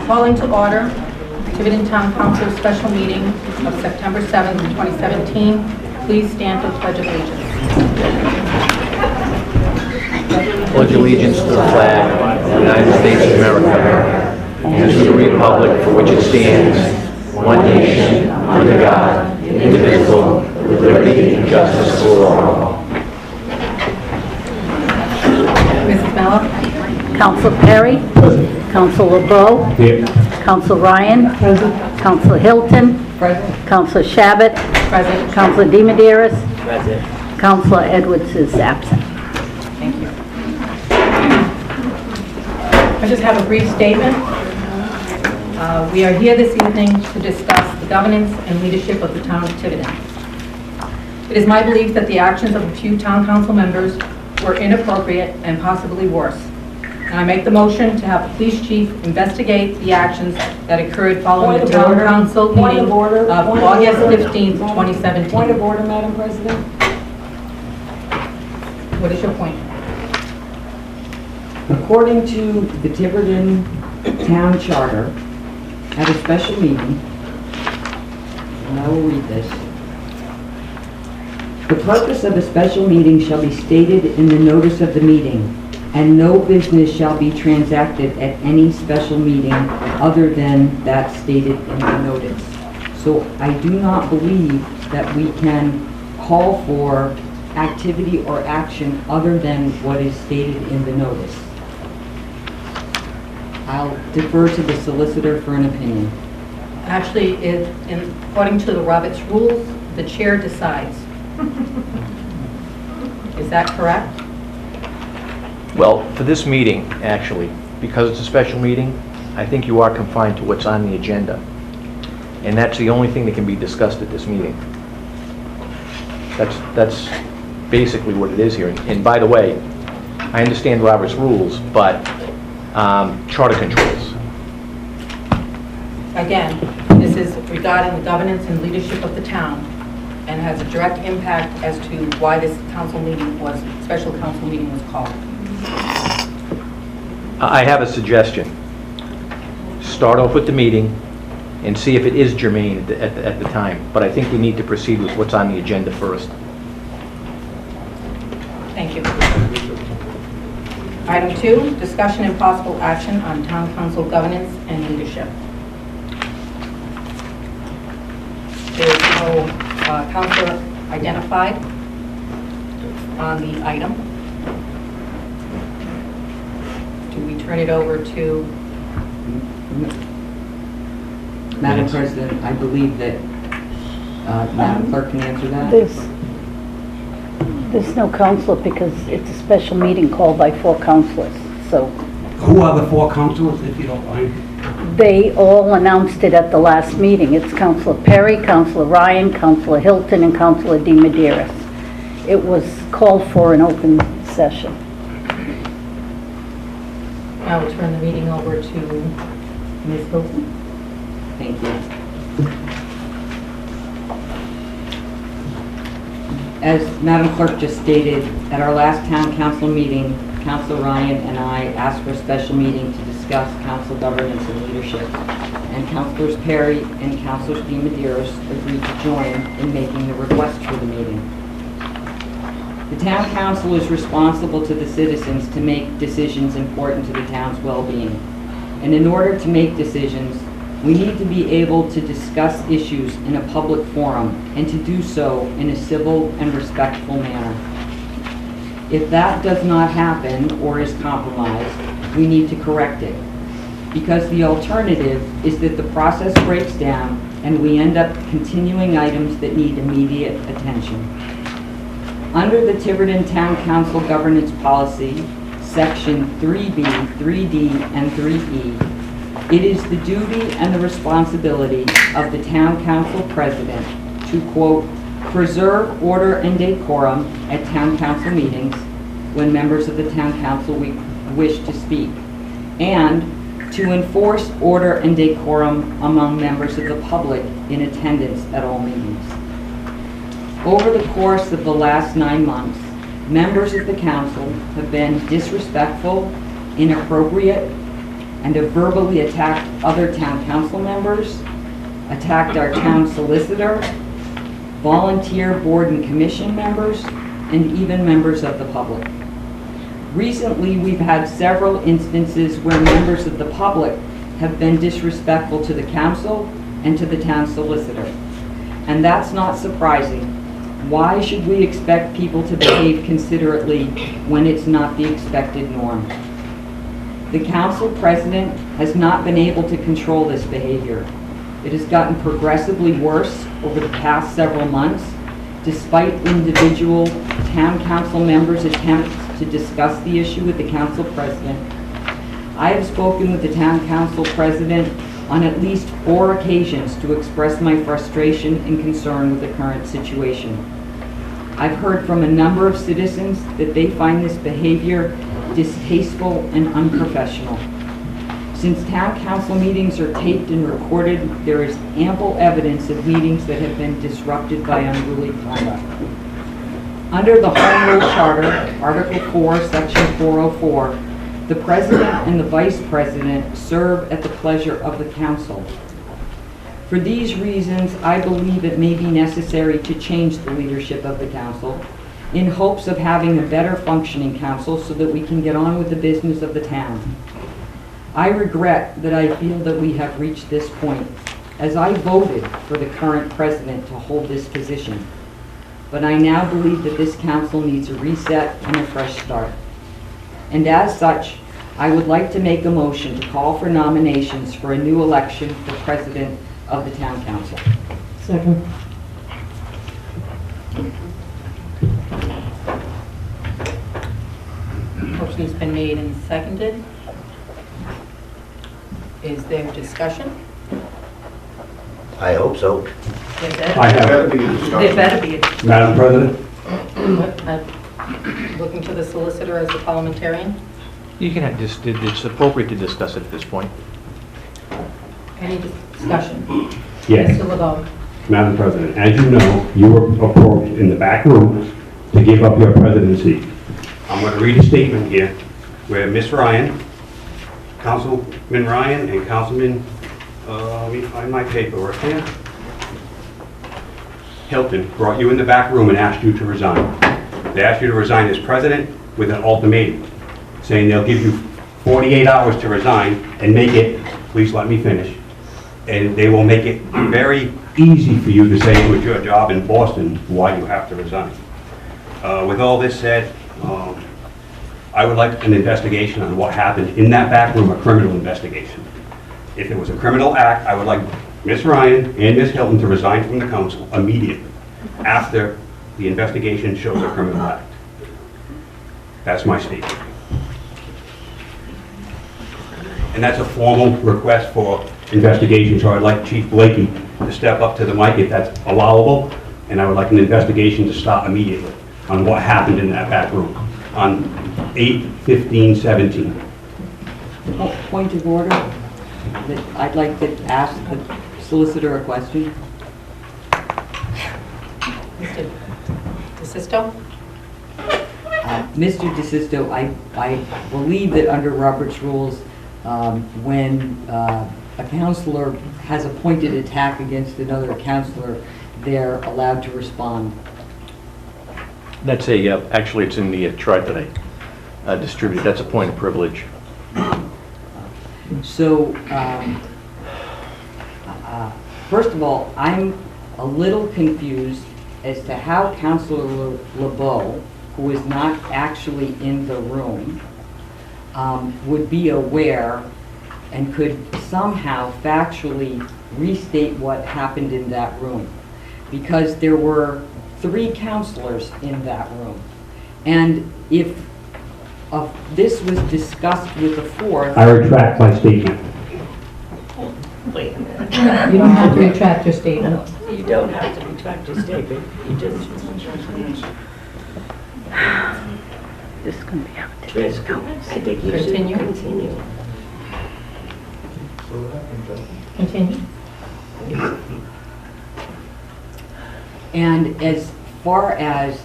Calling to order Tiverton Town Council special meeting of September 7th, 2017. Please stand for the Pledge of Allegiance. Pledge allegiance to the flag of the United States of America and to the republic for which it stands, one nation, under God, indivisible, with liberty and justice for all. Mrs. Mello? Council Perry, Council LeBeau, Council Ryan, Council Hilton, Council Shabbat, Present. Council DiMederos, Council Edwards is absent. Thank you. I just have a brief statement. We are here this evening to discuss the governance and leadership of the town of Tiverton. It is my belief that the actions of a few town council members were inappropriate and possibly worse. And I make the motion to have the police chief investigate the actions that occurred following the town council meeting of August 15th, 2017. Point of order, Madam President. What is your point? According to the Tiverton Town Charter, at a special meeting, and I will read this. The purpose of a special meeting shall be stated in the notice of the meeting, and no business shall be transacted at any special meeting other than that stated in the notice. So I do not believe that we can call for activity or action other than what is stated in the notice. I'll defer to the solicitor for an opinion. Actually, according to the Roberts rules, the chair decides. Is that correct? Well, for this meeting, actually, because it's a special meeting, I think you are confined to what's on the agenda. And that's the only thing that can be discussed at this meeting. That's basically what it is here. And by the way, I understand Robert's rules, but charter controls. Again, this is regarding the governance and leadership of the town and has a direct impact as to why this special council meeting was called. I have a suggestion. Start off with the meeting and see if it is germane at the time. But I think we need to proceed with what's on the agenda first. Thank you. Item 2, discussion and possible action on town council governance and leadership. There is no counselor identified on the item. Do we turn it over to... Madam President, I believe that Madam Clerk can answer that. There's no counselor because it's a special meeting called by 4 counselors. So Who are the 4 councilors, if you don't mind? they all announced it at the last meeting. It's Councilor Perry, Councilor Ryan, Councilor Hilton, and Councilor DiMederos. It was called for an open session. I will turn the meeting over to Ms. Hilton. Thank you. As Madam Clerk just stated, at our last town council meeting, Councilor Ryan and I asked for a special meeting to discuss council governance and leadership. And Councilors Perry and Councilors DiMederos agreed to join in making the request for the meeting. The town council is responsible to the citizens to make decisions important to the town's well-being. And in order to make decisions, we need to be able to discuss issues in a public forum and to do so in a civil and respectful manner. If that does not happen or is compromised, we need to correct it. Because the alternative is that the process breaks down and we end up continuing items that need immediate attention. Under the Tiverton Town Council Governance Policy, Section 3B, 3D, and 3E, it is the duty and the responsibility of the Town Council President to, quote, preserve order and decorum at Town Council meetings when members of the Town Council wish to speak, and to enforce order and decorum among members of the public in attendance at all meetings. Over the course of the last 9 months, members of the council have been disrespectful, inappropriate, and have verbally attacked other town council members, attacked our town solicitor, volunteer board and commission members, and even members of the public. Recently, we've had several instances where members of the public have been disrespectful to the council and to the town solicitor. And that's not surprising. Why should we expect people to behave considerately when it's not the expected norm? The council president has not been able to control this behavior. It has gotten progressively worse over the past several months, despite individual town council members' attempts to discuss the issue with the council president. I have spoken with the town council president on at least 4 occasions to express my frustration and concern with the current situation. I've heard from a number of citizens that they find this behavior distasteful and unprofessional. Since town council meetings are taped and recorded, there is ample evidence of meetings that have been disrupted by unruly conduct. Under the Home Rule Charter, Article 4, Section 404, the president and the vice president serve at the pleasure of the council. For these reasons, I believe it may be necessary to change the leadership of the council in hopes of having a better functioning council so that we can get on with the business of the town. I regret that I feel that we have reached this point, as I voted for the current president to hold this position. But I now believe that this council needs a reset and a fresh start. And as such, I would like to make a motion to call for nominations for a new election for president of the town council. Second. Motion's been made and seconded. Is there discussion? I hope so. I have, There better be. Madam President, Looking to the solicitor as the parliamentarian. You can have just, it's appropriate to discuss it at this point. Any discussion? yes, Mr. LeBeau. Madam President, as you know, you were approached in the back room to give up your presidency. I'm going to read a statement here where Miss Ryan, Councilman Ryan and Councilman, let me find my paperwork here, Hilton brought you in the back room and asked you to resign. They asked you to resign as president with an ultimatum, saying they'll give you 48 hours to resign and make it, please let me finish, and they will make it very easy for you to say it was your job in Boston why you have to resign. With all this said, I would like an investigation on what happened in that back room, a criminal investigation. If it was a criminal act, I would like Ms. Ryan and Ms. Hilton to resign from the council immediately after the investigation shows a criminal act. That's my statement. And that's a formal request for investigation, so I'd like Chief Blakey to step up to the mic if that's allowable, and I would like an investigation to start immediately on what happened in that back room on 8/15/17. Point of order, that I'd like to ask the solicitor a question. Mr. DeSisto? Mr. DeSisto, I believe that under Robert's rules, when a counselor has a pointed attack against another counselor, they're allowed to respond. That's a, actually, it's in the chart that I distributed. That's a point of privilege. So, first of all, I'm a little confused as to how Councilor LeBeau, who is not actually in the room, would be aware and could somehow factually restate what happened in that room. Because there were 3 counselors in that room. And if this was discussed with the 4th... I retract my statement. Wait a minute. You don't have to retract your statement. You don't have to retract your statement. You just This is going to be out. I think you should Continue. continue. Continue. And as far as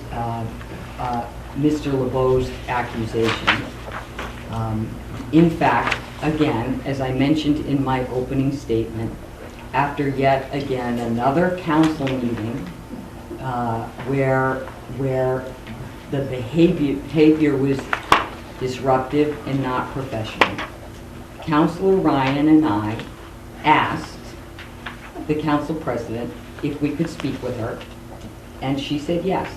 Mr. LeBeau's accusation, in fact, again, as I mentioned in my opening statement, after yet again another council meeting where the behavior was disruptive and not professional. Councilor Ryan and I asked the council president if we could speak with her, and she said yes.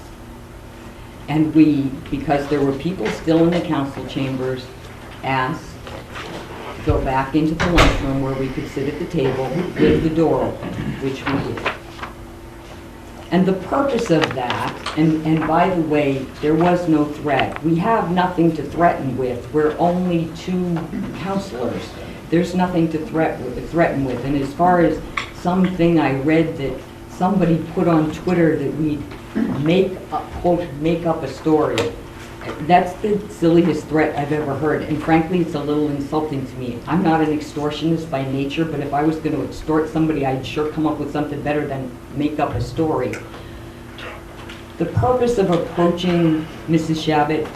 And we, because there were people still in the council chambers, asked to go back into the lunchroom where we could sit at the table with the door open, which we did. And the purpose of that, and by the way, there was no threat. We have nothing to threaten with. We're only two councilors. There's nothing to threaten with. And as far as something I read that somebody put on Twitter that we'd quote, make up a story, that's the silliest threat I've ever heard. And frankly, it's a little insulting to me. I'm not an extortionist by nature, but if I was going to extort somebody, I'd sure come up with something better than make up a story. The purpose of approaching Mrs. Shabbat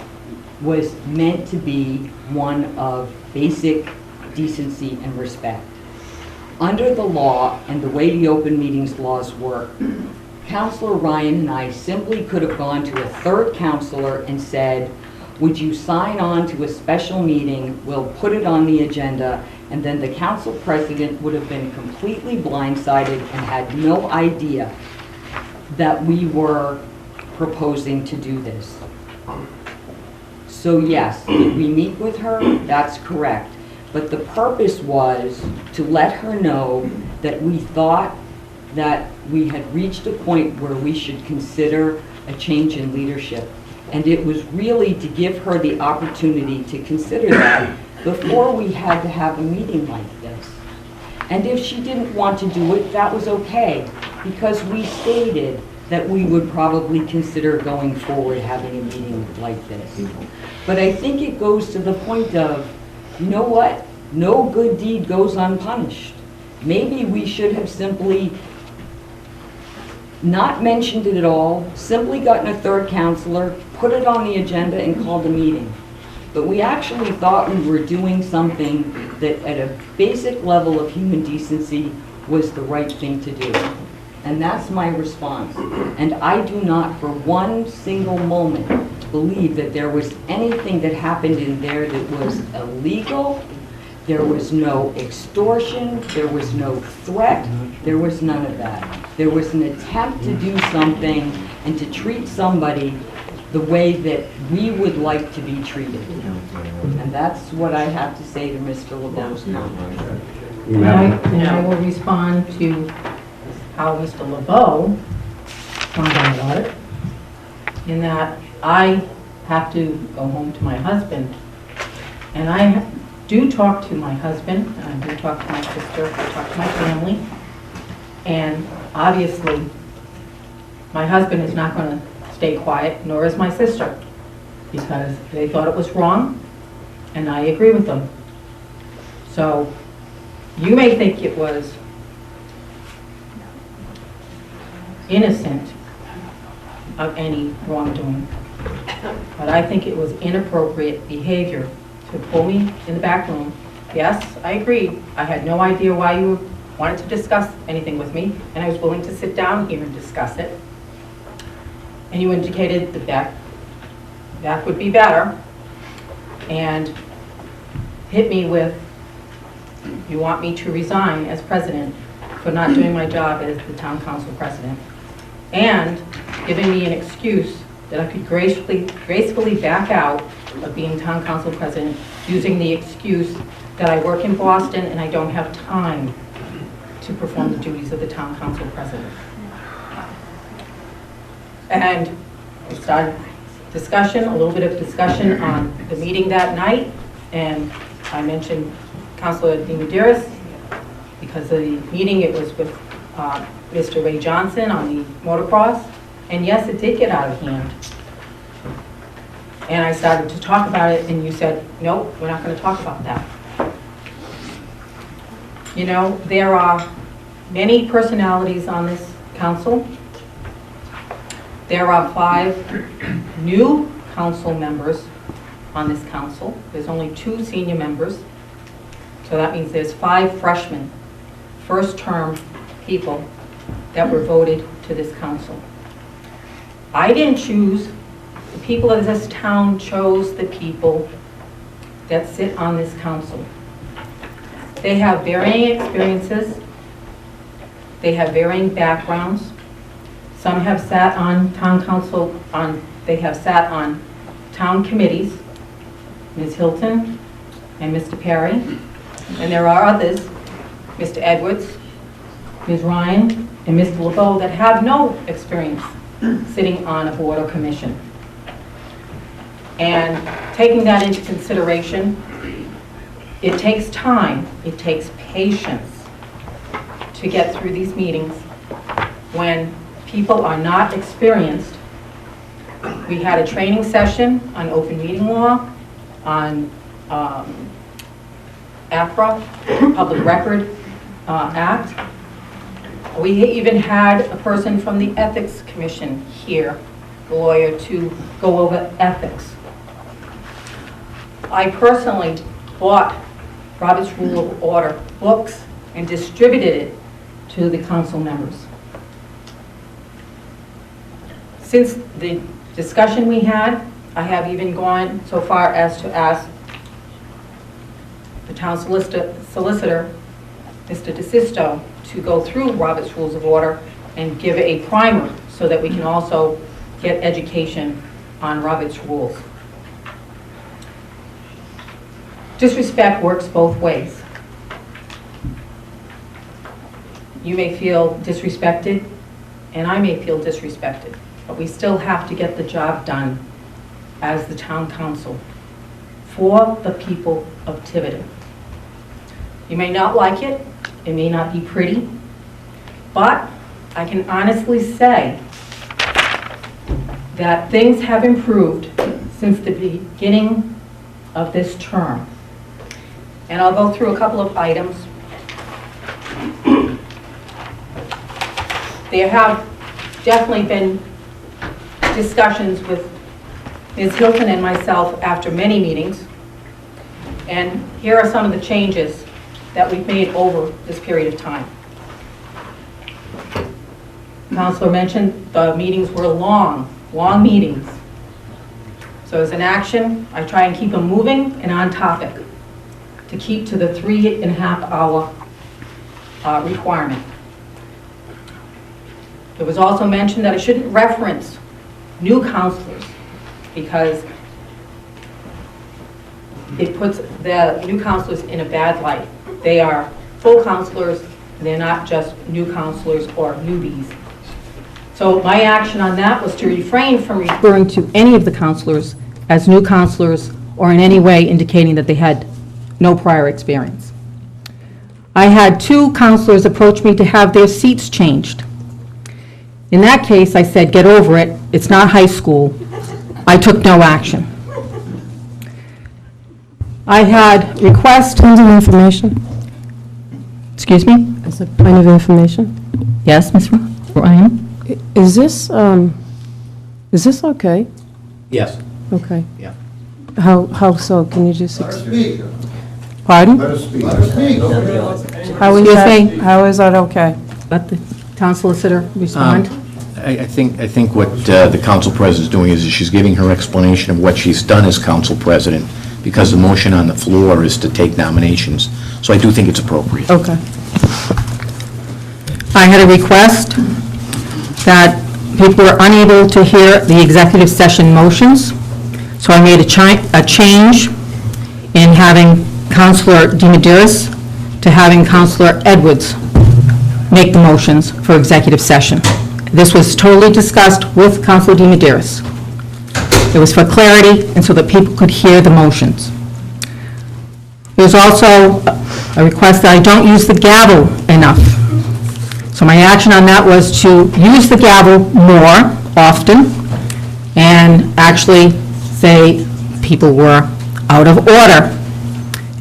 was meant to be one of basic decency and respect. Under the law and the way the open meetings laws work, Councilor Ryan and I simply could have gone to a third councilor and said, would you sign on to a special meeting, we'll put it on the agenda, and then the council president would have been completely blindsided and had no idea that we were proposing to do this. So yes, did we meet with her? That's correct. But the purpose was to let her know that we thought that we had reached a point where we should consider a change in leadership. And it was really to give her the opportunity to consider that before we had to have a meeting like this. And if she didn't want to do it, that was okay, because we stated that we would probably consider going forward having a meeting like this. But I think it goes to the point of, you know what? No good deed goes unpunished. Maybe we should have simply not mentioned it at all, simply gotten a third counselor, put it on the agenda and called a meeting. But we actually thought we were doing something that at a basic level of human decency was the right thing to do. And that's my response. And I do not for one single moment believe that there was anything that happened in there that was illegal. There was no extortion, there was no threat, there was none of that. There was an attempt to do something and to treat somebody the way that we would like to be treated. And that's what I have to say to Mr. LeBeau's comment. And I will respond to how Mr. LeBeau found out about it, in that I have to go home to my husband, and I do talk to my husband, and I do talk to my sister, I talk to my family, and obviously my husband is not going to stay quiet, nor is my sister, because they thought it was wrong, and I agree with them. So you may think it was innocent of any wrongdoing, but I think it was inappropriate behavior to pull me in the back room. Yes, I agree. I had no idea why you wanted to discuss anything with me, and I was willing to sit down here and discuss it. And you indicated that that would be better, and hit me with, you want me to resign as president for not doing my job as the town council president, and giving me an excuse that I could gracefully back out of being town council president, using the excuse that I work in Boston and I don't have time to perform the duties of the town council president. And we started discussion, a little bit of discussion on the meeting that night, and I mentioned Councilor DiMederos, because the meeting, it was with Mr. Ray Johnson on the motocross, and yes, it did get out of hand. And I started to talk about it, and you said, nope, we're not going to talk about that. You know, there are many personalities on this council. There are 5 new council members on this council. There's only 2 senior members. So that means there's 5 freshmen, first-term people that were voted to this council. I didn't choose, the people of this town chose the people that sit on this council. They have varying experiences, they have varying backgrounds. Some have sat on town council, they have sat on town committees, Ms. Hilton and Mr. Perry, and there are others, Mr. Edwards, Ms. Ryan, and Mr. LeBeau, that have no experience sitting on a board or commission. And taking that into consideration, it takes time, it takes patience to get through these meetings when people are not experienced. We had a training session on open meeting law, on APRA, Public Record Act. We even had a person from the Ethics Commission here, a lawyer, to go over ethics. I personally bought Robert's Rule of Order books and distributed it to the council members. Since the discussion we had, I have even gone so far as to ask the town solicitor, Mr. DeSisto, to go through Robert's Rules of Order and give a primer so that we can also get education on Robert's rules. Disrespect works both ways. You may feel disrespected, and I may feel disrespected, but we still have to get the job done as the town council for the people of Tiverton. You may not like it, it may not be pretty, but I can honestly say that things have improved since the beginning of this term. And I'll go through a couple of items. There have definitely been discussions with Ms. Hilton and myself after many meetings, and here are some of the changes that we've made over this period of time. Councilor mentioned the meetings were long meetings. So as an action, I try and keep them moving and on topic to keep to the 3.5 hour requirement. It was also mentioned that I shouldn't reference new counselors because it puts the new counselors in a bad light. They are full counselors, and they're not just new counselors or newbies. So my action on that was to refrain from referring to any of the counselors as new counselors or in any way indicating that they had no prior experience. I had 2 counselors approach me to have their seats changed. In that case, I said, get over it, it's not high school. I took no action. I had requests. Point of information? Excuse me? As a point of information? Yes, Ms. Ryan? Is this okay? Yes. Okay. Yeah. How so? Can you just... Let her speak. Pardon? Let her speak. Let her speak. How is Excuse that, me? how is that okay? Let the town solicitor respond. I think what the council president is doing is she's giving her explanation of what she's done as council president, because the motion on the floor is to take nominations. So I do think it's appropriate. Okay. I had a request that people were unable to hear the executive session motions, so I made a change in having Councilor DiMederos to having Councilor Edwards make the motions for executive session. This was totally discussed with Councilor DiMederos. It was for clarity and so that people could hear the motions. There was also a request that I don't use the gavel enough. So my action on that was to use the gavel more often and actually say people were out of order.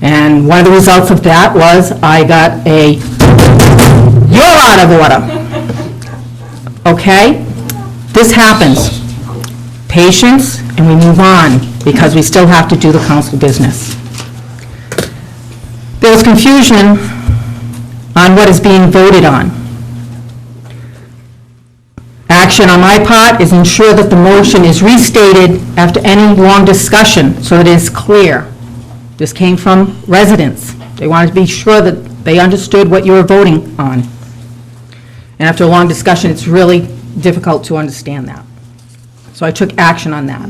And one of the results of that was I got a, you're out of order. Okay? This happens. Patience, and we move on because we still have to do the council business. There was confusion on what is being voted on. Action on my part is ensure that the motion is restated after any long discussion so that it is clear. This came from residents. They wanted to be sure that they understood what you were voting on. And after a long discussion, it's really difficult to understand that. So I took action on that.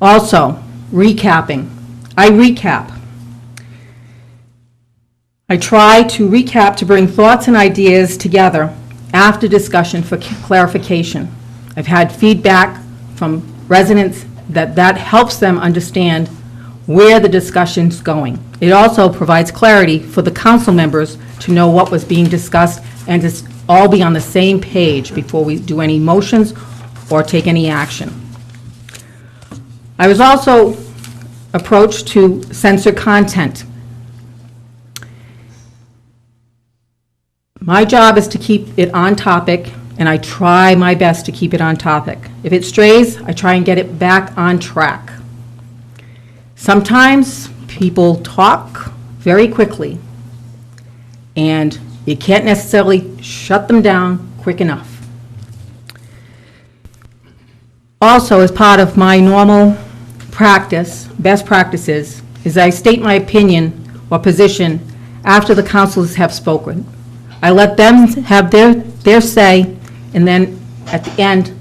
Also, recapping. I recap. I try to recap to bring thoughts and ideas together after discussion for clarification. I've had feedback from residents that helps them understand where the discussion's going. It also provides clarity for the council members to know what was being discussed and to all be on the same page before we do any motions or take any action. I was also approached to censor content. My job is to keep it on topic, and I try my best to keep it on topic. If it strays, I try and get it back on track. Sometimes people talk very quickly, and you can't necessarily shut them down quick enough. Also, as part of my normal practice, best practices, is I state my opinion or position after the councilors have spoken. I let them have their say, and then at the end,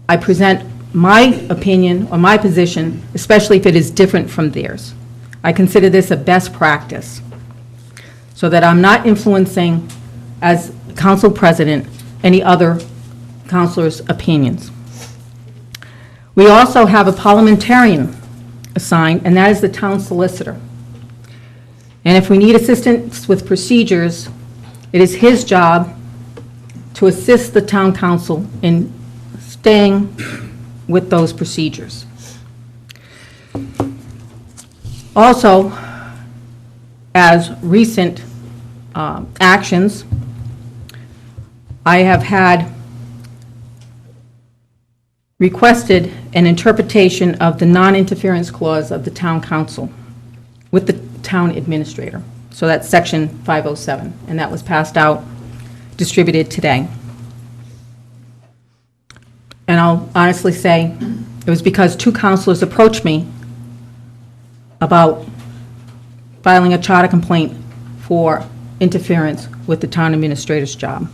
I present my opinion or my position, especially if it is different from theirs. I consider this a best practice, so that I'm not influencing, as council president, any other councilors' opinions. We also have a parliamentarian assigned, and that is the town solicitor. And if we need assistance with procedures, it is his job to assist the town council in staying with those procedures. Also, as recent actions, I have had requested an interpretation of the non-interference clause of the town council with the town administrator. So that's section 507, and that was passed out, distributed today. And I'll honestly say, it was because two councilors approached me about filing a charter complaint for interference with the town administrator's job.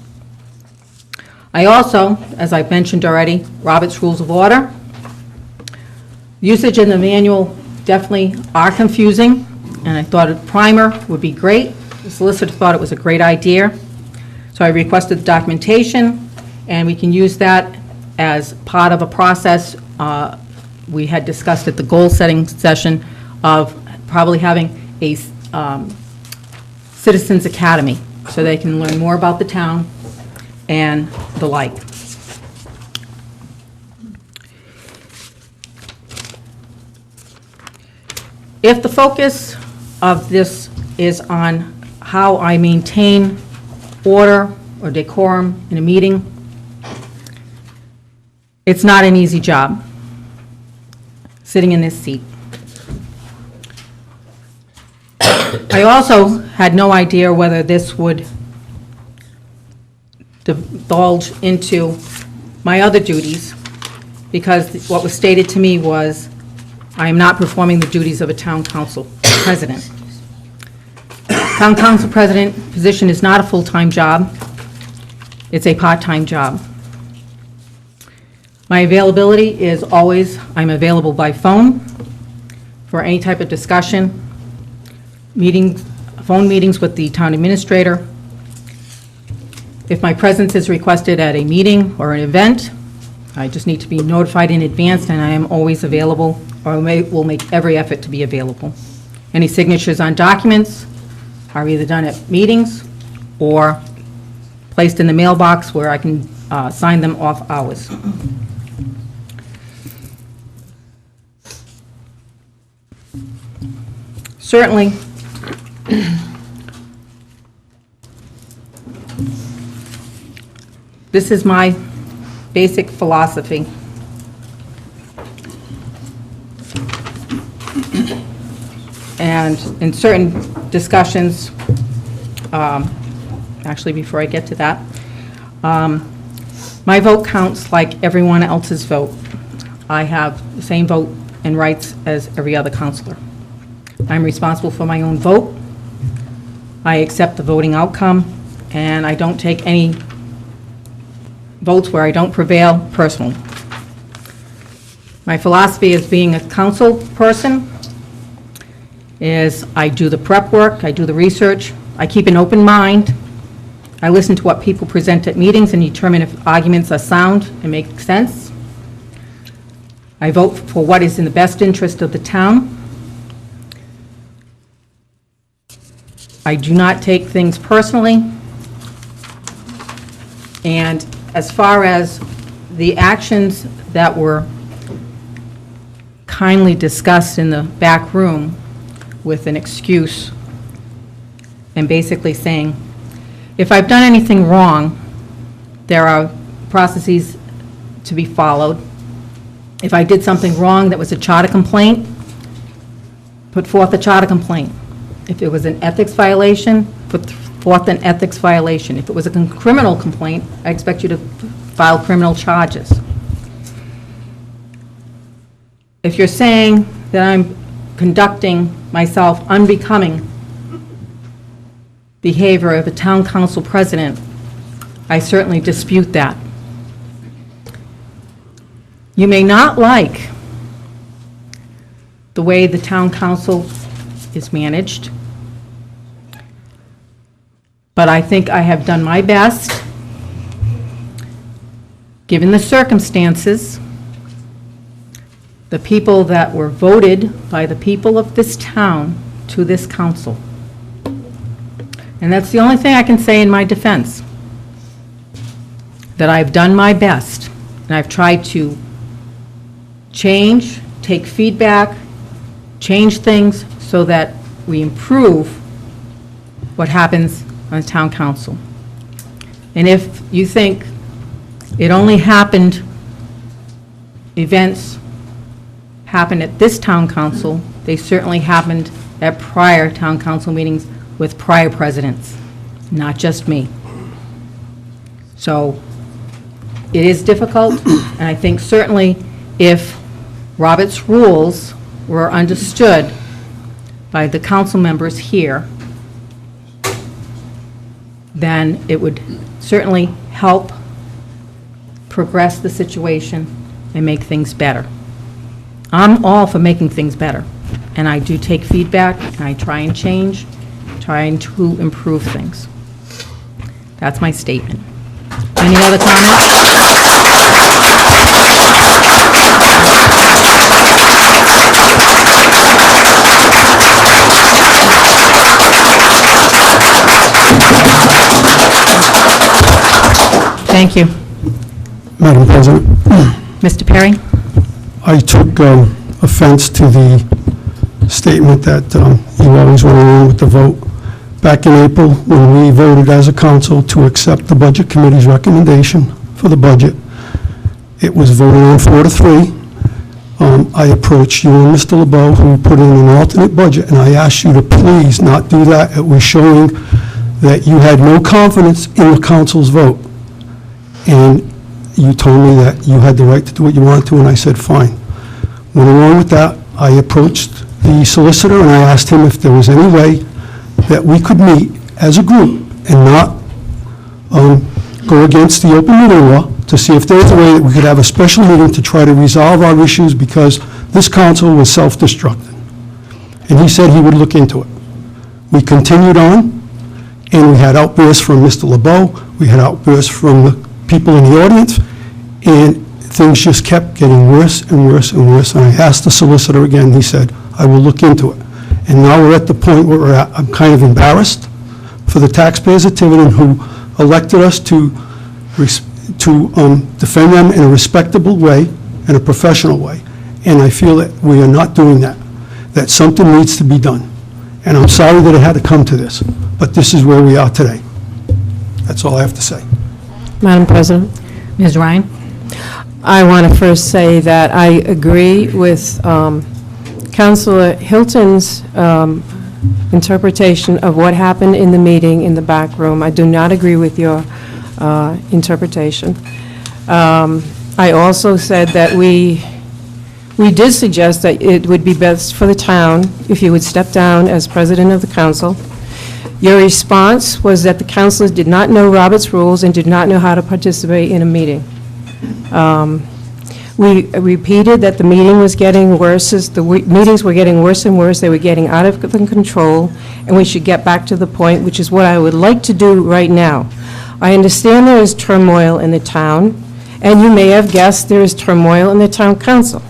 I also, as I've mentioned already, Robert's Rules of Order. Usage in the manual definitely are confusing, and I thought a primer would be great. The solicitor thought it was a great idea. So I requested the documentation, and we can use that as part of a process. We had discussed at the goal-setting session of probably having a citizens academy, so they can learn more about the town and the like. If the focus of this is on how I maintain order or decorum in a meeting, it's not an easy job sitting in this seat. I also had no idea whether this would divulge into my other duties, because what was stated to me was I am not performing the duties of a town council president. Town council president position is not a full-time job. It's a part-time job. My availability is always, I'm available by phone for any type of discussion, phone meetings with the town administrator. If my presence is requested at a meeting or an event, I just need to be notified in advance, and I am always available, or will make every effort to be available. Any signatures on documents are either done at meetings or placed in the mailbox where I can sign them off hours. Certainly, this is my basic philosophy. And in certain discussions, actually, before I get to that, my vote counts like everyone else's vote. I have the same vote and rights as every other counselor. I'm responsible for my own vote. I accept the voting outcome, and I don't take any votes where I don't prevail personally. My philosophy as being a council person is I do the prep work, I do the research, I keep an open mind, I listen to what people present at meetings and determine if arguments are sound and make sense. I vote for what is in the best interest of the town. I do not take things personally. And as far as the actions that were kindly discussed in the back room with an excuse and basically saying, if I've done anything wrong, there are processes to be followed. If I did something wrong that was a charter complaint, put forth a charter complaint. If it was an ethics violation, put forth an ethics violation. If it was a criminal complaint, I expect you to file criminal charges. If you're saying that I'm conducting myself unbecoming behavior of a town council president, I certainly dispute that. You may not like the way the town council is managed, but I think I have done my best, given the circumstances, the people that were voted by the people of this town to this council. And that's the only thing I can say in my defense, that I've done my best, and I've tried to change, take feedback, change things so that we improve what happens on the town council. And if you think it only happened, events happened at this town council, they certainly happened at prior town council meetings with prior presidents, not just me. So it is difficult, and I think certainly if Robert's rules were understood by the council members here, then it would certainly help progress the situation and make things better. I'm all for making things better, and I do take feedback, and I try and change, trying to improve things. That's my statement. Any other comments? Thank you. Madam President, Mr. Perry? I took offense to the statement that you always went along with the vote. Back in April, when we voted as a council to accept the Budget Committee's recommendation for the budget, it was voted on 4-3. I approached you and Mr. LeBeau, who put in an alternate budget, and I asked you to please not do that. It was showing that you had no confidence in the council's vote. And you told me that you had the right to do what you wanted to, and I said, fine. Went along with that. I approached the solicitor, and I asked him if there was any way that we could meet as a group and not go against the open meeting law, to see if there was a way that we could have a special meeting to try to resolve our issues, because this council was self-destructing. And he said he would look into it. We continued on, and we had outbursts from Mr. LeBeau, we had outbursts from the people in the audience, and things just kept getting worse and worse and worse. And I asked the solicitor again, he said, I will look into it. And now we're at the point where we're at. I'm kind of embarrassed for the taxpayers of Tiverton who elected us to defend them in a respectable way, in a professional way. And I feel that we are not doing that, that something needs to be done. And I'm sorry that it had to come to this, but this is where we are today. That's all I have to say. Madam President, Ms. Ryan? I want to first say that I agree with Councilor Hilton's interpretation of what happened in the meeting in the back room. I do not agree with your interpretation. I also said that we did suggest that it would be best for the town if you would step down as president of the council. Your response was that the councilors did not know Robert's rules and did not know how to participate in a meeting. We repeated that the meeting was getting worse, as the meetings were getting worse and worse, they were getting out of control, and we should get back to the point, which is what I would like to do right now. I understand there is turmoil in the town, and you may have guessed there is turmoil in the town council.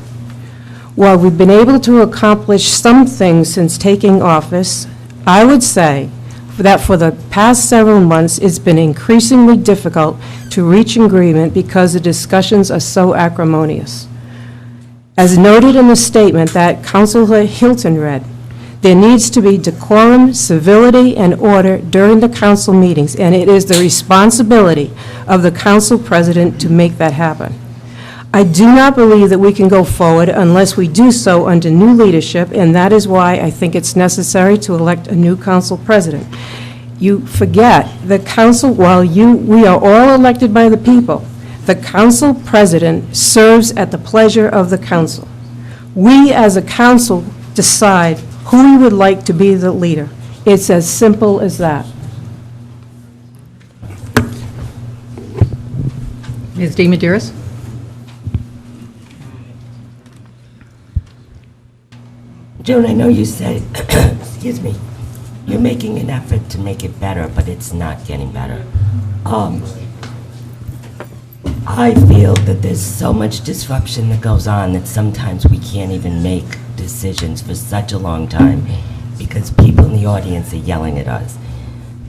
While we've been able to accomplish some things since taking office, I would say that for the past several months, it's been increasingly difficult to reach agreement because the discussions are so acrimonious. As noted in the statement that Councilor Hilton read, there needs to be decorum, civility, and order during the council meetings, and it is the responsibility of the council president to make that happen. I do not believe that we can go forward unless we do so under new leadership, and that is why I think it's necessary to elect a new council president. You forget, the council, while we are all elected by the people, the council president serves at the pleasure of the council. We, as a council, decide who we would like to be the leader. It's as simple as that. Ms. DiMederos? Joan, I know you said, excuse me, you're making an effort to make it better, but it's not getting better. I feel that there's so much disruption that goes on that sometimes we can't even make decisions for such a long time because people in the audience are yelling at us.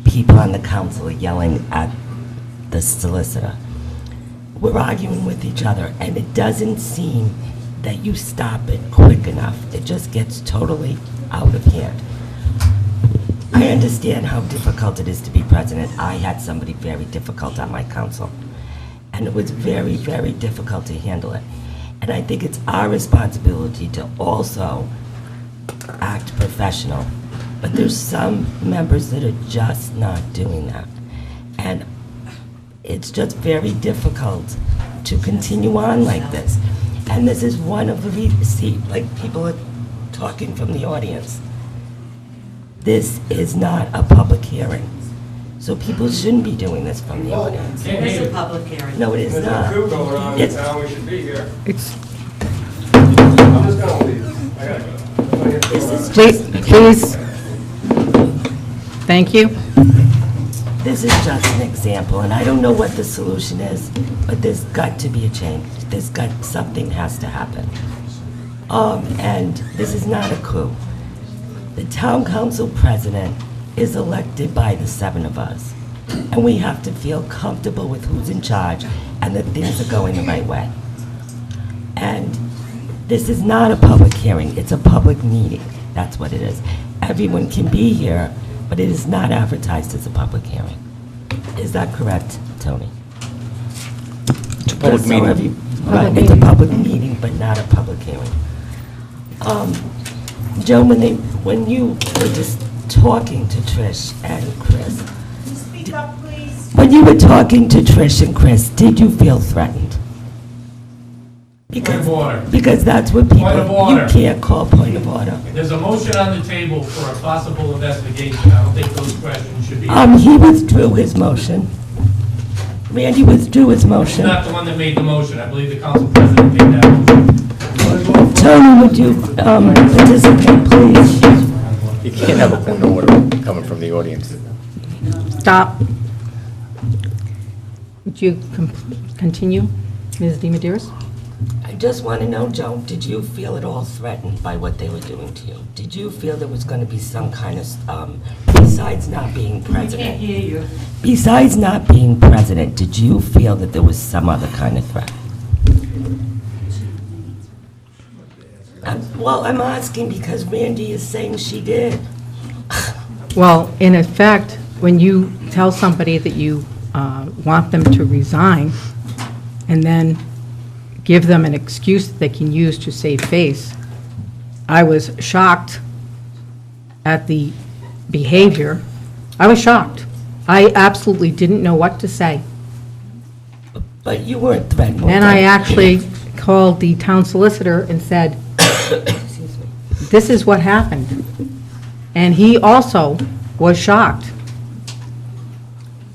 People on the council are yelling at the solicitor. We're arguing with each other, and it doesn't seem that you stop it quick enough. It just gets totally out of hand. I understand how difficult it is to be president. I had somebody very difficult on my council, and it was very, very difficult to handle it. And I think it's our responsibility to also act professional. But there's some members that are just not doing that. And it's just very difficult to continue on like this. And this is one of the reasons, see, like people are talking from the audience. This is not a public hearing. So people shouldn't be doing this from the audience. It is a public hearing. No, it is not. There's a coup going on in It's- town, we should be here. Ex- I'm just gonna leave. I gotta go. This is Please. Thank you. This is just an example, and I don't know what the solution is, but there's got to be a change. Something has to happen. And this is not a coup. The town council president is elected by the 7 of us, and we have to feel comfortable with who's in charge and that things are going the right way. And this is not a public hearing, it's a public meeting. That's what it is. Everyone can be here, but it is not advertised as a public hearing. Is that correct, Tony? It's a public So meeting. Right, it's a public meeting, but not a public hearing. Joe, when you were just talking to Trish and Chris. Speak up, please. When you were talking to Trish and Chris, did you feel threatened? Point of order. Because that's what people, Point of you order. can't call point of order. There's a motion on the table for a possible investigation. I don't think those questions should be. He withdrew his motion. Randy withdrew his He's motion. not the one that made the motion. I believe the council president made that motion. Tony, would you participate, please? You can't have a point of order coming from the audience. Stop. Would you continue, Ms. DiMederos? I just want to know, Joe, did you feel at all threatened by what they were doing to you? Did you feel there was going to be some kind of, besides not being president? hear you. Besides not being president, did you feel that there was some other kind of threat? Well, I'm asking because Randy is saying she did. Well, in effect, when you tell somebody that you want them to resign, and then give them an excuse that they can use to save face, I was shocked at the behavior, I was shocked. I absolutely didn't know what to say. But you weren't threatened. And I actually called the town solicitor and said, this is what happened. And he also was shocked.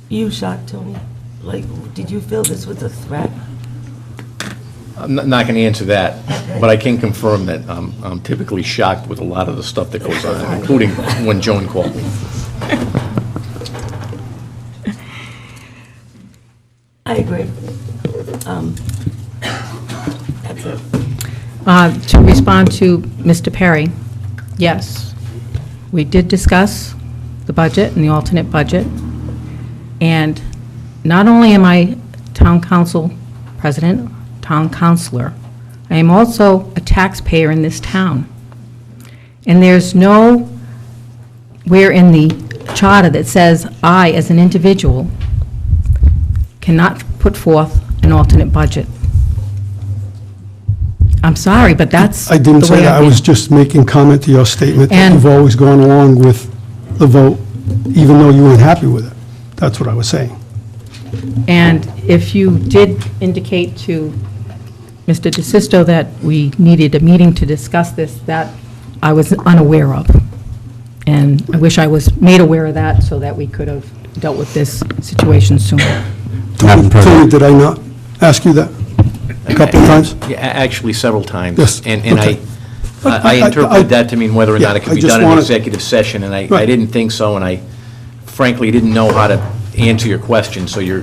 You shocked, Tony? Like, did you feel this was a threat? I'm not going to answer that, but I can confirm that I'm typically shocked with a lot of the stuff that goes on, including when Joan called me. I agree. That's it. To respond to Mr. Perry, yes, we did discuss the budget and the alternate budget. And not only am I town council president, town councilor, I am also a taxpayer in this town. And there's nowhere in the charter that says I, as an individual, cannot put forth an alternate budget. I'm sorry, but that's I didn't the say way that. I feel. was just making comment to your statement that And- you've always gone along with the vote, even though you weren't happy with it. That's what I was saying. And if you did indicate to Mr. DeSisto that we needed a meeting to discuss this, that I was unaware of. And I wish I was made aware of that so that we could have dealt with this situation sooner. Tony, did I not ask you that a couple of times? Yeah, actually, several times. Yes, And okay. I interpreted that to mean whether or not it Yeah, could I be just done in wanted- executive session, and I Right. didn't think so, and I frankly didn't know how to answer your question, so your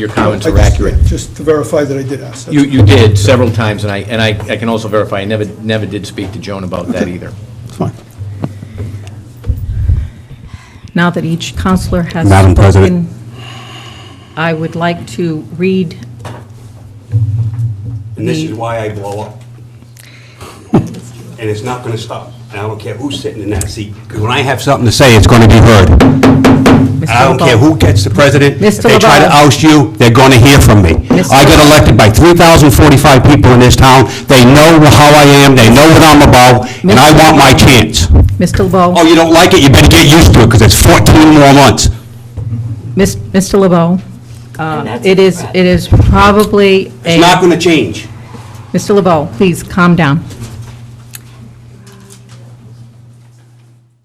comments I are just- accurate. Just to verify that I did ask. That's You did several times, and I can also verify, I never did speak to Joan about that either. fine. Now that each counselor has Madam President. spoken, I would like to read, And this is why I blow up. And it's not going to stop. And I don't care who's sitting in that seat, because when I have something to say, it's going to be heard. And I don't care who gets the president. If Mr. they try to LeBeau. oust you, they're going to hear from me. Mr. I got LeBeau. elected by 3,045 people in this town. They know how I am, they know what I'm about, and I want my chance. Mr. LeBeau. Oh, you don't like it, you better get used to it, because it's 14 more months. Mr. LeBeau, And that's it a is, threat. it is probably It's not going to change. Mr. LeBeau, please calm down.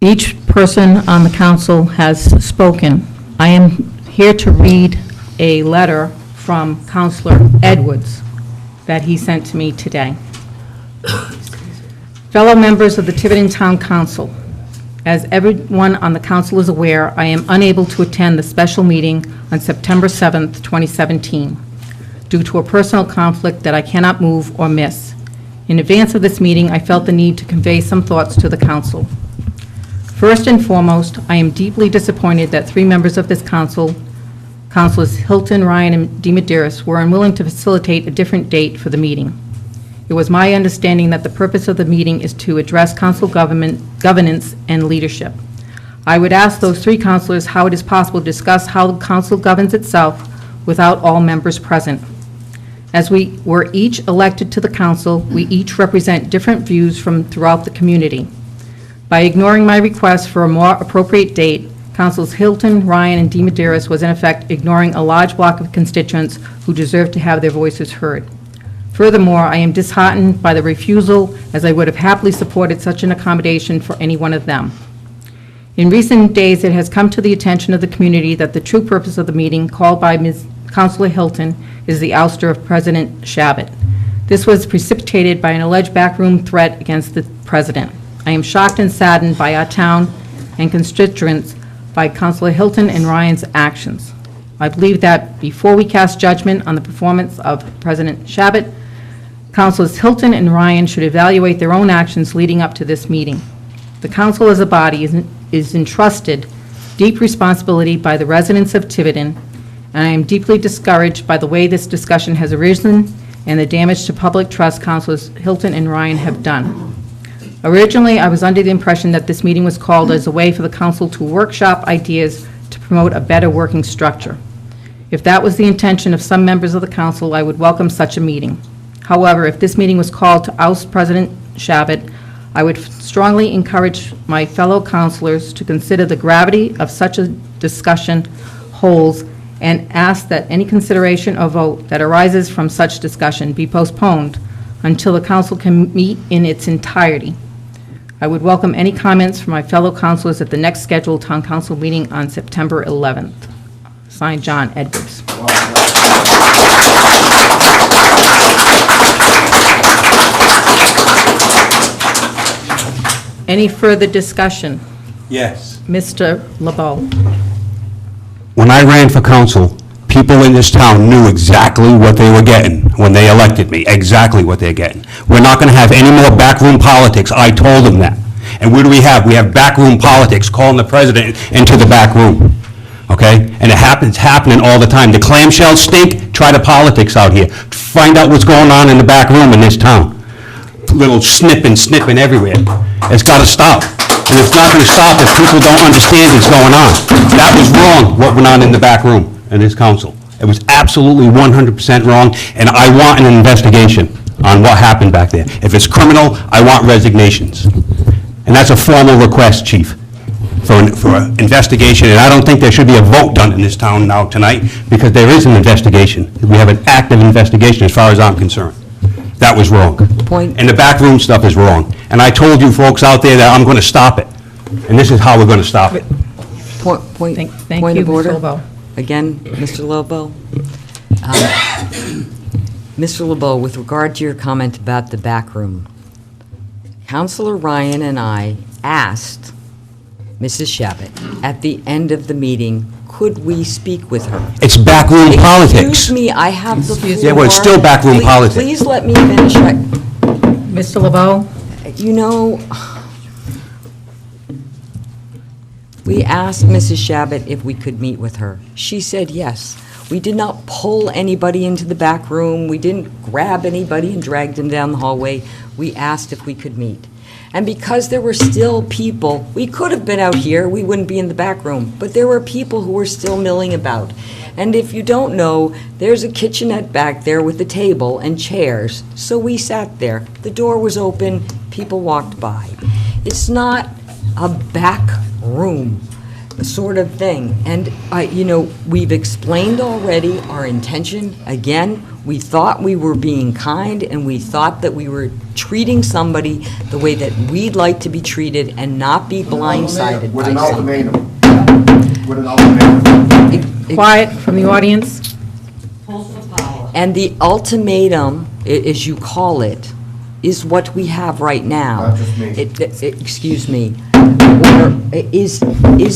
Each person on the council has spoken. I am here to read a letter from Councilor Edwards that he sent to me today. Fellow members of the Tiverton Town Council, as everyone on the council is aware, I am unable to attend the special meeting on September 7th, 2017, due to a personal conflict that I cannot move or miss. In advance of this meeting, I felt the need to convey some thoughts to the council. First and foremost, I am deeply disappointed that 3 members of this council, Councilors Hilton, Ryan, and DiMederos, were unwilling to facilitate a different date for the meeting. It was my understanding that the purpose of the meeting is to address council governance and leadership. I would ask those 3 councilors how it is possible to discuss how the council governs itself without all members present. As we were each elected to the council, we each represent different views from throughout the community. By ignoring my request for a more appropriate date, Councilors Hilton, Ryan, and DiMederos was in effect ignoring a large block of constituents who deserve to have their voices heard. Furthermore, I am disheartened by the refusal, as I would have happily supported such an accommodation for any one of them. In recent days, it has come to the attention of the community that the true purpose of the meeting called by Ms. Councilor Hilton is the ouster of President Shabbat. This was precipitated by an alleged backroom threat against the president. I am shocked and saddened by our town and constituents by Councilor Hilton and Ryan's actions. I believe that before we cast judgment on the performance of President Shabbat, Councilors Hilton and Ryan should evaluate their own actions leading up to this meeting. The council as a body is entrusted deep responsibility by the residents of Tiverton, and I am deeply discouraged by the way this discussion has arisen and the damage to public trust Councilors Hilton and Ryan have done. Originally, I was under the impression that this meeting was called as a way for the council to workshop ideas to promote a better working structure. If that was the intention of some members of the council, I would welcome such a meeting. However, if this meeting was called to oust President Shabbat, I would strongly encourage my fellow councilors to consider the gravity of such a discussion holds and ask that any consideration or vote that arises from such discussion be postponed until the council can meet in its entirety. I would welcome any comments from my fellow councilors at the next scheduled town council meeting on September 11th. Signed, John Edwards. Any further discussion? Yes. Mr. LeBeau. When I ran for council, people in this town knew exactly what they were getting when they elected me, exactly what they're getting. We're not going to have any more backroom politics. I told them that. And what do we have? We have backroom politics, calling the president into the back room, okay? And it's happening all the time. The clamshells stink, try the politics out here. Find out what's going on in the back room in this town. Little snipping everywhere. It's got to stop. And it's not going to stop if people don't understand what's going on. That was wrong, what went on in the back room in this council. It was absolutely 100% wrong, and I want an investigation on what happened back there. If it's criminal, I want resignations. And that's a formal request, Chief, for an investigation, and I don't think there should be a vote done in this town now tonight, because there is an investigation. We have an active investigation as far as I'm concerned. That was wrong. Point. And the backroom stuff is wrong. And I told you folks out there that I'm going to stop it. And this is how we're going to stop it. Point Thank you, of order. Mr. LeBeau. Again, Mr. LeBeau. Mr. LeBeau, with regard to your comment about the back room, Councilor Ryan and I asked Mrs. Shabbat at the end of the meeting, could we speak with her? It's backroom politics. Excuse me, I have the floor. Yeah, well, it's still backroom politics. Please let me finish. Mr. LeBeau? You know, we asked Mrs. Shabbat if we could meet with her. She said yes. We did not pull anybody into the back room. We didn't grab anybody and drag them down the hallway. We asked if we could meet. And because there were still people, we could have been out here, we wouldn't be in the back room, but there were people who were still milling about. And if you don't know, there's a kitchenette back there with a table and chairs. So we sat there. The door was open, people walked by. It's not a back room sort of thing. And, we've explained already our intention. Again, we thought we were being kind, and we thought that we were treating somebody the way that we'd like to be treated and not be blindsided by something. With an ultimatum. Quiet from the audience. And the ultimatum, as you call it, is what we have right now. Not just me. Excuse me. Or is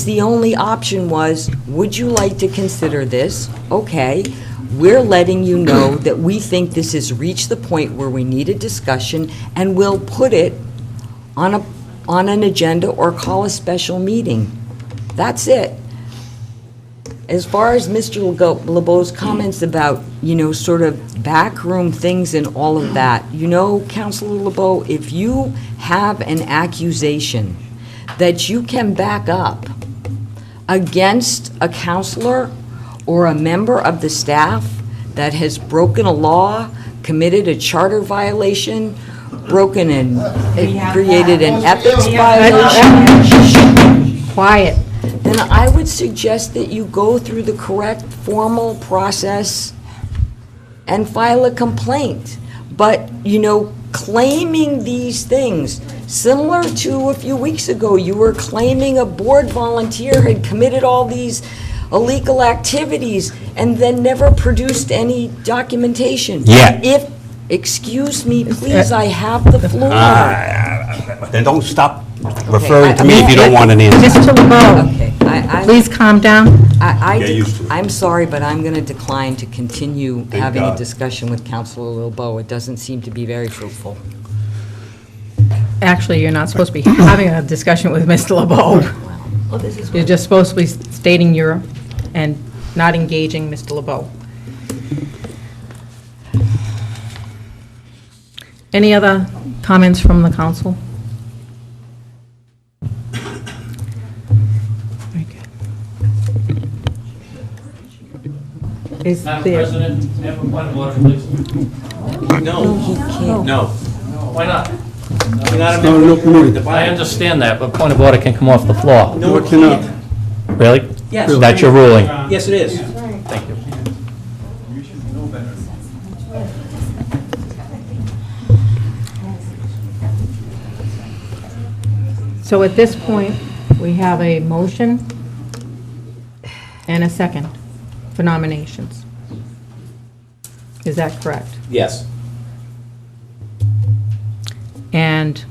the only option was, would you like to consider this? Okay, we're letting you know that we think this has reached the point where we need a discussion, and we'll put it on an agenda or call a special meeting. That's it. As far as Mr. LeBeau's comments about, sort of backroom things and all of that, Councilor LeBeau, if you have an accusation that you can back up against a counselor or a member of the staff that has broken a law, committed a charter violation, broken and created an ethics violation. Quiet. Then I would suggest that you go through the correct formal process and file a complaint. But, claiming these things, similar to a few weeks ago, you were claiming a board volunteer had committed all these illegal activities and then never produced any documentation. Yeah. Excuse me, please, I have the floor. Then don't stop referring to me if you don't want an answer. Mr. LeBeau, Okay, please calm down. Get used to it. I'm sorry, but I'm going to decline to continue having a discussion with Councilor LeBeau. It doesn't seem to be very fruitful. Actually, you're not supposed to be having a discussion with Mr. LeBeau. You're just supposed to be stating and not engaging Mr. LeBeau. Any other comments from the council? Very good. Is Madam there? President, may I have a point of order, please? No, He can't. no. Why not? You're not a Not member an of open the meeting. body. I understand that, but point of order can come off the floor. No, it cannot. can't. Really? Yes. That's your ruling? Yes, it is. Thank you. So at this point, we have a motion and a second for nominations. Is that correct? Yes. And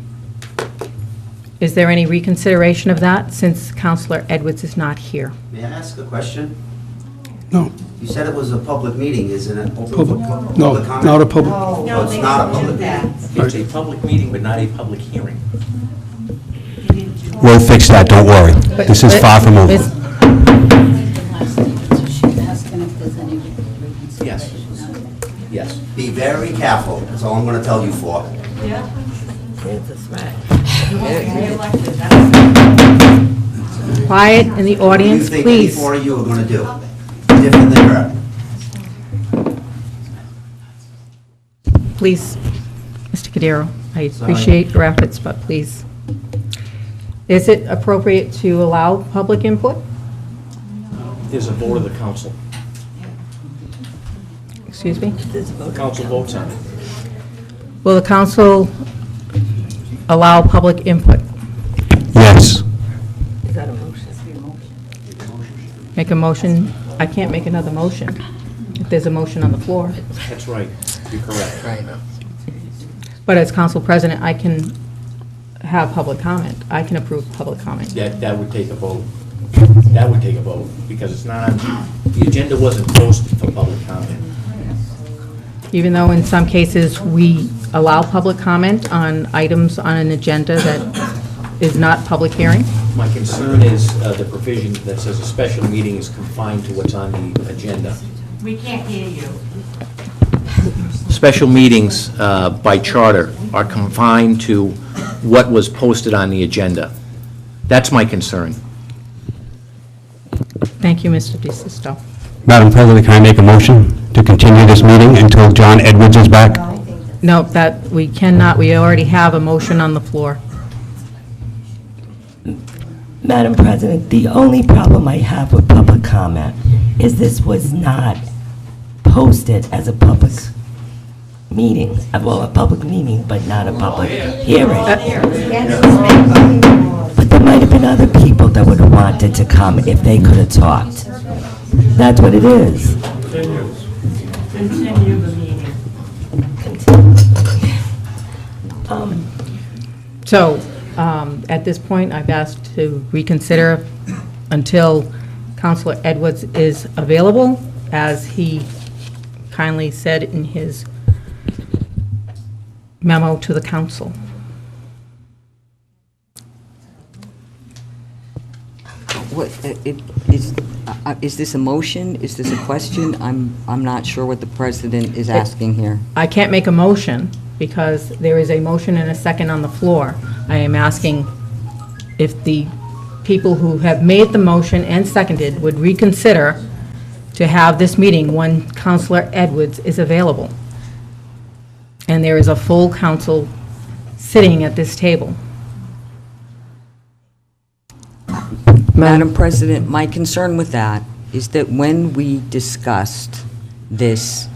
is there any reconsideration of that since Counselor Edwards is not here? May I ask a question? No, You said it was a public meeting, isn't it? public, no, comment? not a public. So it's not a public meeting? It's a public meeting, but not a public hearing. We'll fix that, don't worry. This is far from over. So she's asking if there's any Yes. Yes. Be very careful, that's all I'm gonna tell you for. Quiet in the What do you audience, think any please. four of you are gonna do? Different than her? Please, Mr. Cudero, I appreciate your efforts, but please. Is it appropriate to allow public input? There's a vote of the council. Excuse me? The council votes on it. Will the council allow public input? Yes. Make a motion? I can't make another motion if there's a motion on the floor. That's right. You're correct. Right. But as council president, I can have public comment. I can approve public comment. That would take a vote. That would take a vote, because it's not on, the agenda wasn't posted for public comment. Even though in some cases we allow public comment on items on an agenda that is not public hearing? My concern is the provision that says a special meeting is confined to what's on the agenda. We can't hear you. Special meetings by charter are confined to what was posted on the agenda. That's my concern. Thank you, Mr. DeSisto. Madam President, can I make a motion to continue this meeting until John Edwards is back? No, that we cannot. We already have a motion on the floor. Madam President, the only problem I have with public comment is this was not posted as a public meeting. Well, a public meeting, but not a public hearing. But there might have been other people that would have wanted to come if they could have talked. That's what it is. Continue the meeting. So, at this point, I've asked to reconsider until Counselor Edwards is available, as he kindly said in his memo to the council. What, is this a motion? Is this a question? I'm not sure what the president is asking here. I can't make a motion because there is a motion and a second on the floor. I am asking if the people who have made the motion and seconded would reconsider to have this meeting when Counselor Edwards is available. And there is a full council sitting at this table. Madam President, my concern with that is that when we discussed this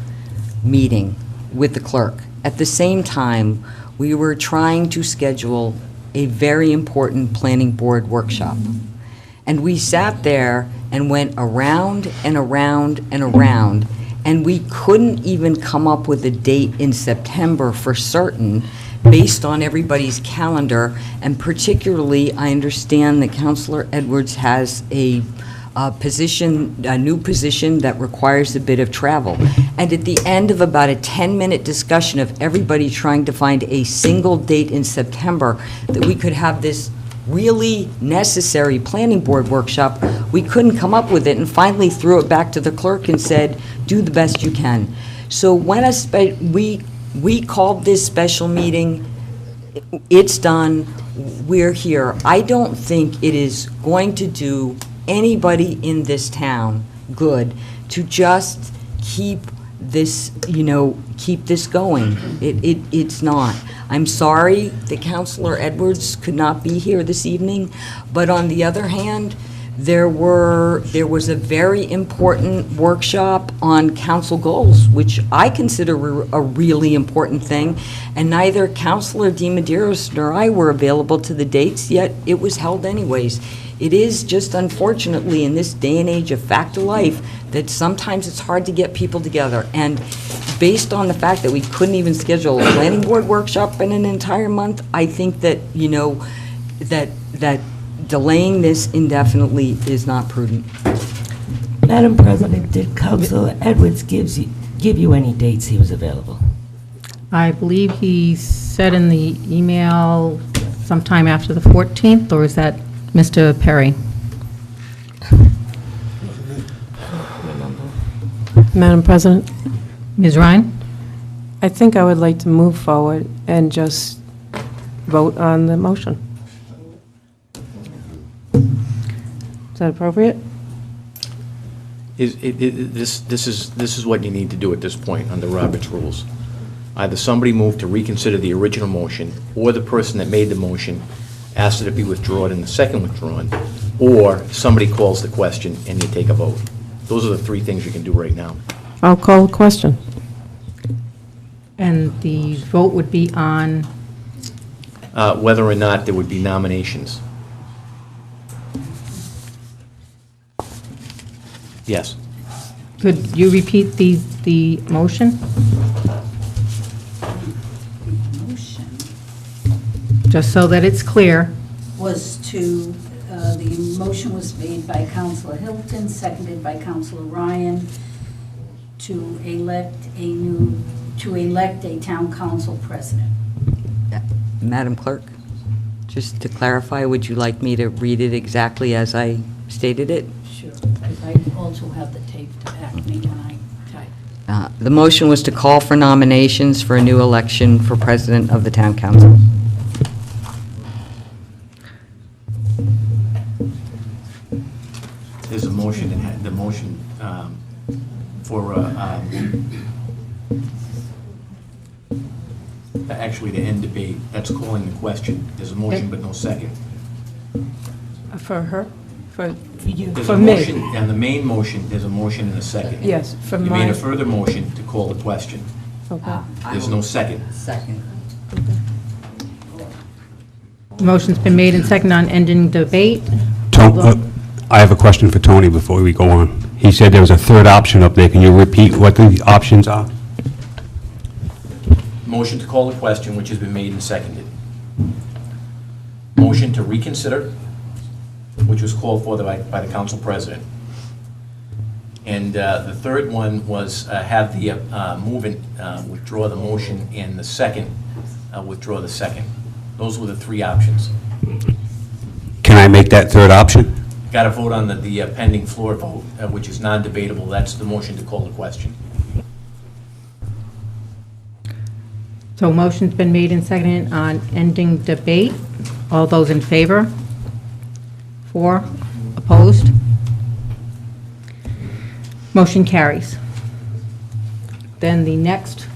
meeting with the clerk, at the same time, we were trying to schedule a very important planning board workshop. And we sat there and went around and around and around, and we couldn't even come up with a date in September for certain based on everybody's calendar, and particularly, I understand that Counselor Edwards has a new position that requires a bit of travel. And at the end of about a 10-minute discussion of everybody trying to find a single date in September that we could have this really necessary planning board workshop, we couldn't come up with it, and finally threw it back to the clerk and said, do the best you can. So when we called this special meeting, it's done, we're here. I don't think it is going to do anybody in this town good to just keep this, keep this going. It's not. I'm sorry that Counselor Edwards could not be here this evening, but on the other hand, there was a very important workshop on council goals, which I consider a really important thing, and neither Counselor DiMedeiros nor I were available to the dates, yet it was held anyways. It is just unfortunately in this day and age of fact of life that sometimes it's hard to get people together, and based on the fact that we couldn't even schedule a planning board workshop in an entire month, I think that, that delaying this indefinitely is not prudent. Madam President, did Councilor Edwards give you any dates he was available? I believe he said in the email sometime after the 14th, or is that Mr. Perry? Madam President, Ms. Ryan? I think I would like to move forward and just vote on the motion. Is that appropriate? This is what you need to do at this point under Robert's rules. Either somebody moved to reconsider the original motion, or the person that made the motion asked it to be withdrawn and the second withdrawn, or somebody calls the question and you take a vote. Those are the three things you can do right now. I'll call the question. And the vote would be on, Whether or not there would be nominations. Yes. could you repeat the motion? Motion Just so that it's clear. was to, the motion was made by Councilor Hilton, seconded by Councilor Ryan, to elect a town council president. Madam Clerk, just to clarify, would you like me to read it exactly as I stated it? Sure, because I also have the tape to back me when I type. The motion was to call for nominations for a new election for president of the town council. There's a motion, the motion for, actually to end debate, that's calling the question. There's a motion but no second. For her? For you? There's For a me. motion, and the main motion, there's a motion and a second. Yes, for You made my- a further motion to call the question. Okay. There's no second. Second. Motion's been made and seconded on ending debate. I have a question for Tony before we go on. He said there was a third option up there. Can you repeat what the options are? Motion to call the question, which has been made and seconded. Motion to reconsider, which was called for by the council president. And the third one was have the movement withdraw the motion, and the second withdraw the second. Those were the three options. Can I make that third option? Got to vote on the pending floor vote, which is non-debatable. That's the motion to call the question. So motion's been made and seconded on ending debate. All those in favor? 4, opposed? Motion carries. Then the next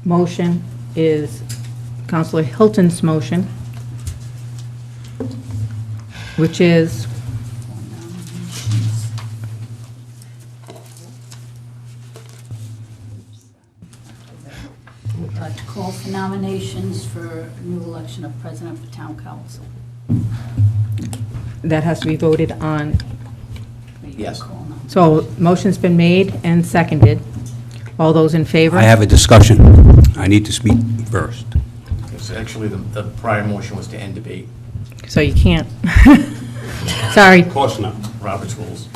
motion is Councilor Hilton's motion, which is To call for nominations for a new election of president for town council. that has to be voted on. Yes. So motion's been made and seconded. All those in favor? I have a discussion. I need to speak first. Because actually, the prior motion was to end debate. So you can't. Sorry. Of course not. Robert's rules.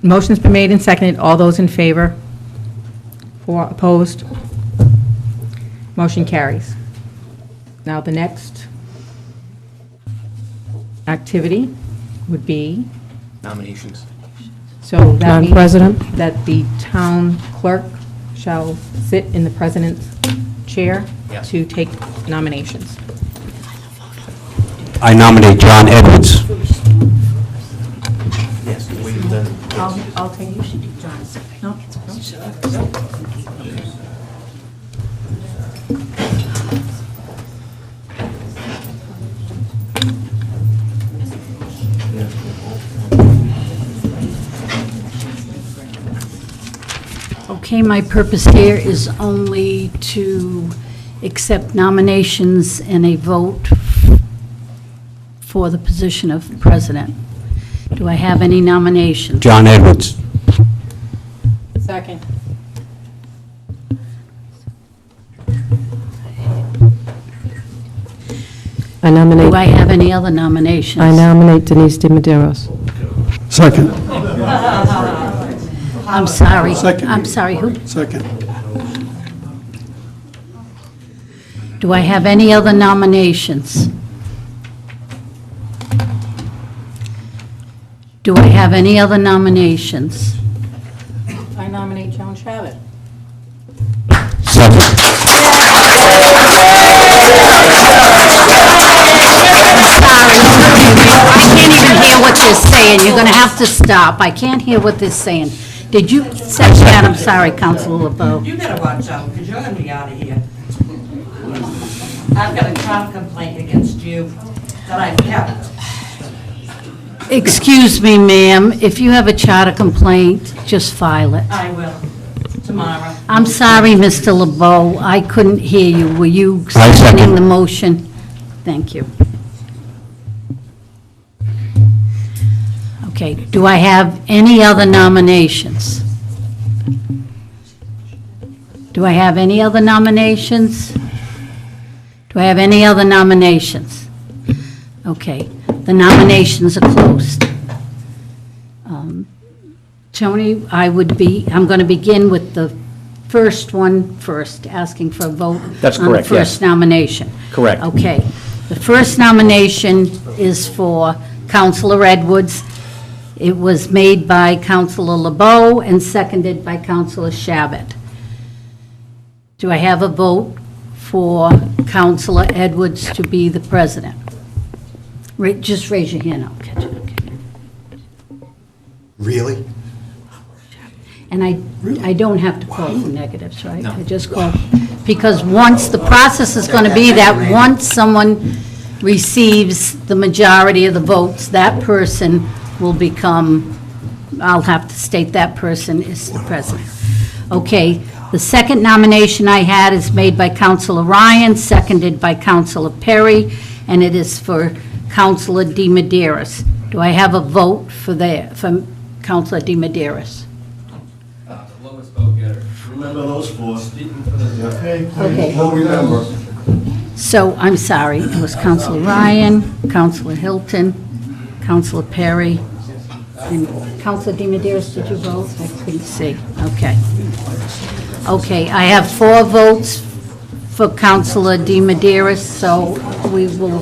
Motion's been made and seconded. All those in favor? 4 opposed? Motion carries. Now, the next activity would be, Nominations. so that Madam means President? that the town clerk shall sit in the president's chair Yes. to take nominations. I nominate John Edwards. Yes, we I'll take you. No? Okay, my purpose here is only to accept nominations and a vote for the position of president. Do I have any nominations? John Edwards. Second. I nominate, Do I have any other nominations? I nominate Denise DiMaderos. Second. I'm sorry. Second. I'm sorry, who? Second. Do I have any other nominations? Do I have any other nominations? I nominate Joan Shabbat. I can't even hear what they're saying. You're going to have to stop. I can't hear what they're saying. Did you say that? I'm sorry, Councilor LeBeau. You better watch out, because you're gonna be out of here. I've got a trial complaint against you that I've kept. Excuse me, ma'am. If you have a charter complaint, just file it. I will, tomorrow. I'm sorry, Mr. LeBeau. I couldn't hear you. Were you I second. seconding the motion? Thank you. Okay, do I have any other nominations? Do I have any other nominations? Do I have any other nominations? Okay, the nominations are closed. Tony, I'm going to begin with the first one first, asking for a vote. That's On the correct, yes. first nomination. Correct. Okay. The first nomination is for Councilor Edwards. It was made by Councilor LeBeau and seconded by Councilor Shabbat. Do I have a vote for Councilor Edwards to be the president? Just raise your hand, I'll catch it. Okay. Really? And I don't have to call for negatives, right? I just call, because once, the process is going to be that once someone receives the majority of the votes, that person will become, I'll have to state that person is the president. Okay, the second nomination I had is made by Councilor Ryan, seconded by Councilor Perry, and it is for Councilor DiMaderos. Do I have a vote for Councilor DiMaderos? Remember those four. Okay. We'll remember. So, I'm sorry, it was Councilor Ryan, Councilor Hilton, Councilor Perry, and Councilor DiMaderos, did you vote? I couldn't see. Okay. Okay, I have 4 votes for Councilor DiMaderos, so we will,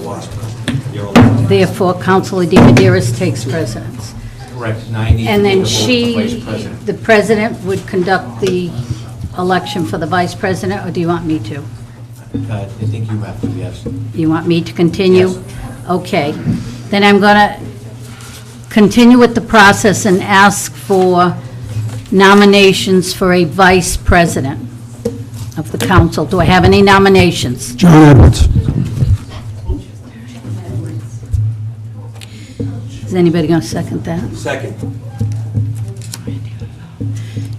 therefore, Councilor DiMaderos takes precedence. Correct. Now I need to And be then the vote she, for vice president. the president, would conduct the election for the vice president, or do you want me to? I think you have to, yes. You want me to continue? Yes. Okay. Then I'm going to continue with the process and ask for nominations for a vice president of the council. Do I have any nominations? John Edwards. Is anybody going to second that? Second.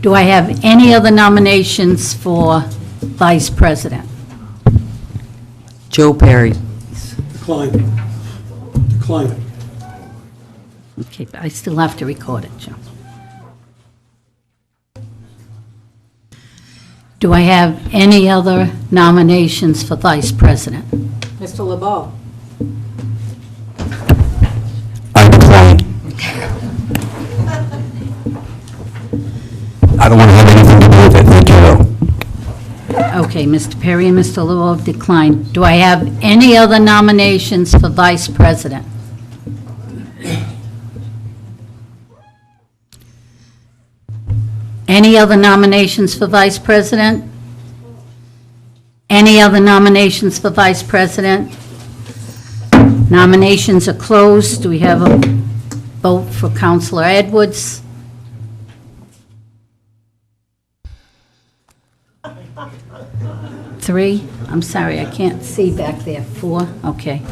Do I have any other nominations for vice president? Joe Perry. Decline. Decline. Okay, but I still have to record it, Joe. Do I have any other nominations for vice president? Mr. LeBeau. I decline. I don't want to have anything to do with it, thank you, though. Okay, Mr. Perry and Mr. Luo have declined. Do I have any other nominations for vice president? Any other nominations for vice president? Any other nominations for vice president? Nominations are closed. Do we have a vote for Councilor Edwards? 3? I'm sorry, I can't see back there. 4? Okay.